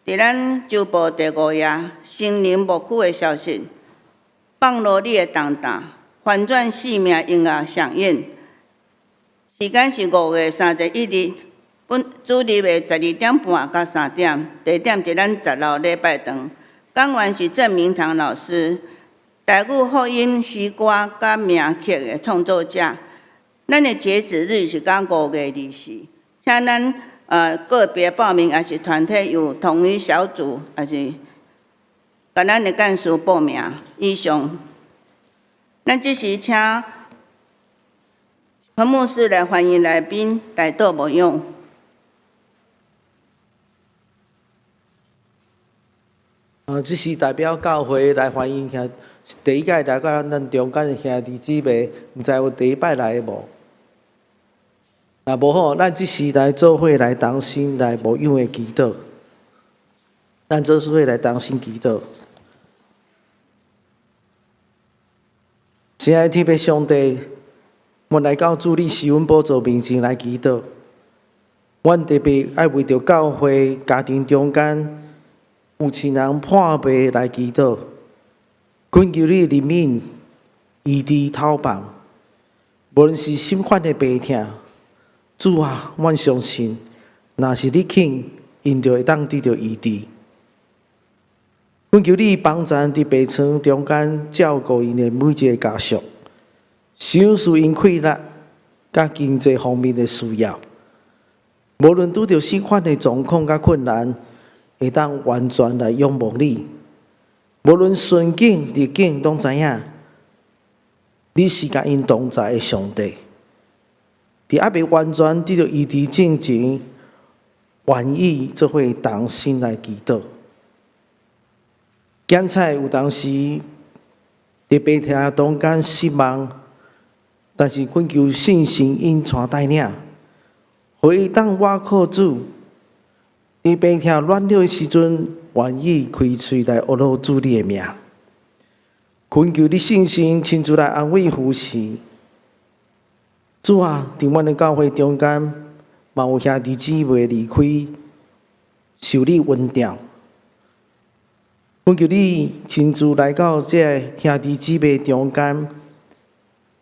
伫咱周报第5页心灵牧区的消息，放落你的重担，翻转生命音乐上演。时间是5月31日，主日的12点半到3点，地点伫咱10楼礼拜堂。讲员是郑明堂老师，台语福音诗歌甲名曲的创作者。咱的截止日是到5月24，请咱个别报名，还是团体有同一小组，还是甲咱的干事报名。以上，咱即时请彭牧师来欢迎来宾，大道牧养。这是代表教会来欢迎兄，第一届来到咱中间的兄弟姊妹，毋知有第一摆来无？若无好，咱即时来做伙来同心来牧养的祈祷，咱做伙来同心祈祷。亲爱的天父上帝，阮来到主你施恩宝座面前来祈祷，阮特别爱为着教会家庭中间有亲人破病来祈祷，恳求你怜悯、医治、透放，无论是心款的病痛，主啊，阮相信，若是你肯，因就会当得到医治。恳求你帮助伫病床中间照顾因的每一个家属，赏赐因快乐甲经济方面的需要。无论拄着什款的状况甲困难，会当完全来仰望你。无论顺境逆境，拢知影你是甲因同在的上帝。伫还未完全得到医治之前，愿意做伙同心来祈祷。检测有当时伫病痛中间失望，但是恳求信心引带带领，互伊当我靠主。伫病痛软弱的时阵，愿意开喙来学罗主你的名，恳求你信心亲自来安慰扶持。主啊，伫阮的教会中间，嘛有兄弟姊妹离开，受你温调。恳求你亲自来到这兄弟姊妹中间，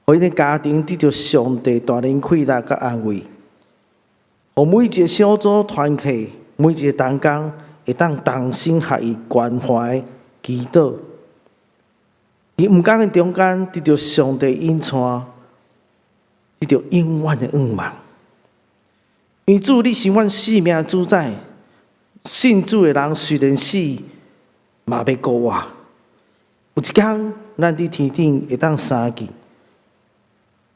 互因的家庭得到上帝大能快乐甲安慰，互每一个小组团契。每一个同工会当同心合意关怀祈祷，伫毋共的中间得到上帝引带，得到永远的愿望。因主你是阮生命主宰，信主的人虽然死，嘛要过活。有一天，咱伫天顶会当相见。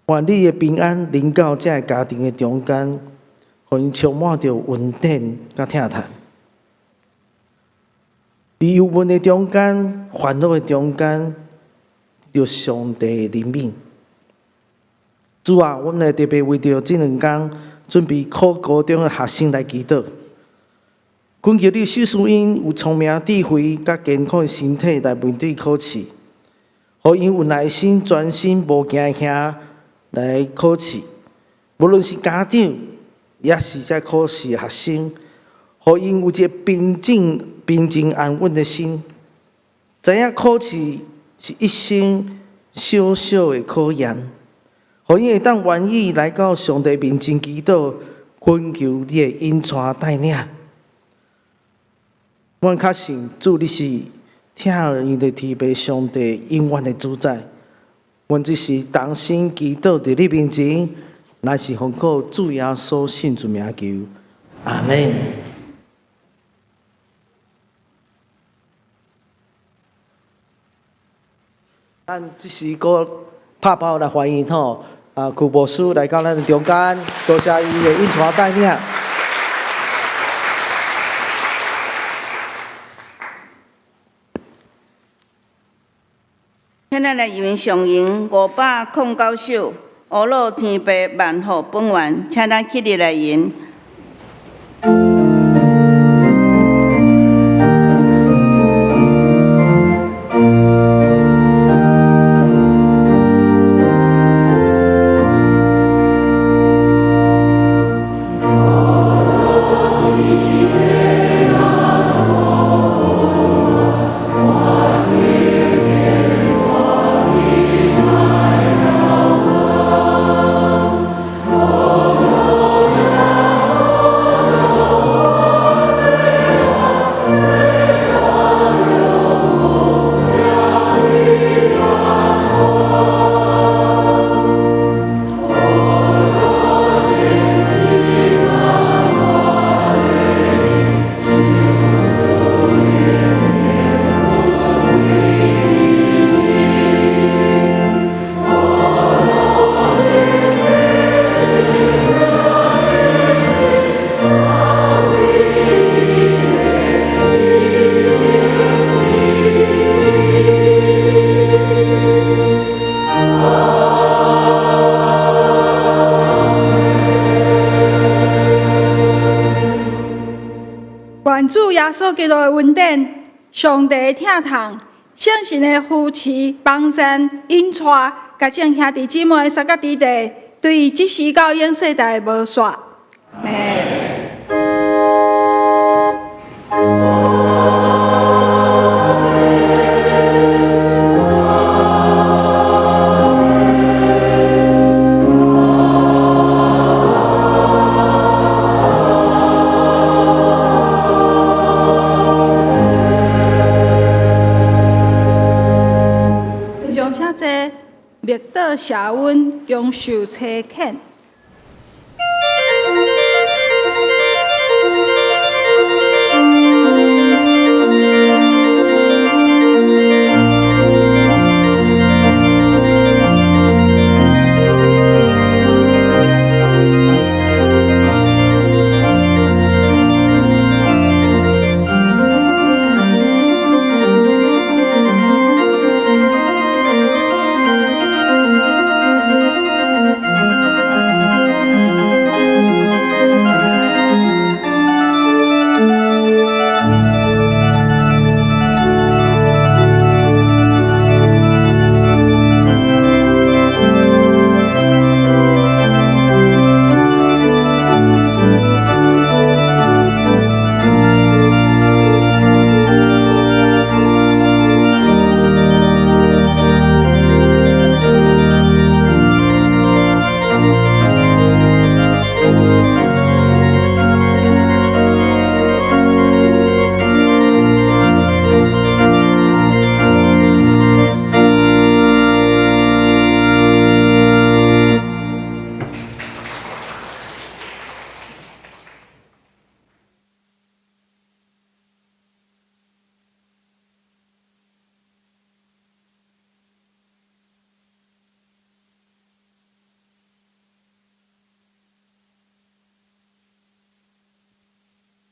愿你的平安临到这个家庭的中间。互因充满着稳定甲疼痛，伫忧闷的中间、烦恼的中间，得到上帝的怜悯。主啊，阮来特别为着这2天准备考高中的学生来祈祷，恳求你赐予因有聪明智慧甲健康的身体来面对考试，互因有耐心、专心、无惊吓来考试。无论是家长，也是在考试的学生，互因有一个平静安稳的心，知影考试是一生小小的考验，互因会当愿意来到上帝面前祈祷，恳求你的引带带领。阮确信主你是听因的天父上帝永远的主宰，阮只是同心祈祷伫你面前。乃是奉靠主耶稣圣主名求，阿门。咱即时个拍包来欢迎吼，区牧师来到咱中间，多谢伊的引传带领。现在来移上营509首，乌鲁天父万福本愿，请咱起立来吟。愿主耶稣基督的恩典、上帝的疼痛、圣神的扶持、帮赞、引带，甲众兄弟姊妹三角之地，对即时到永世代无煞。请坐，灭岛社温，永受车恳。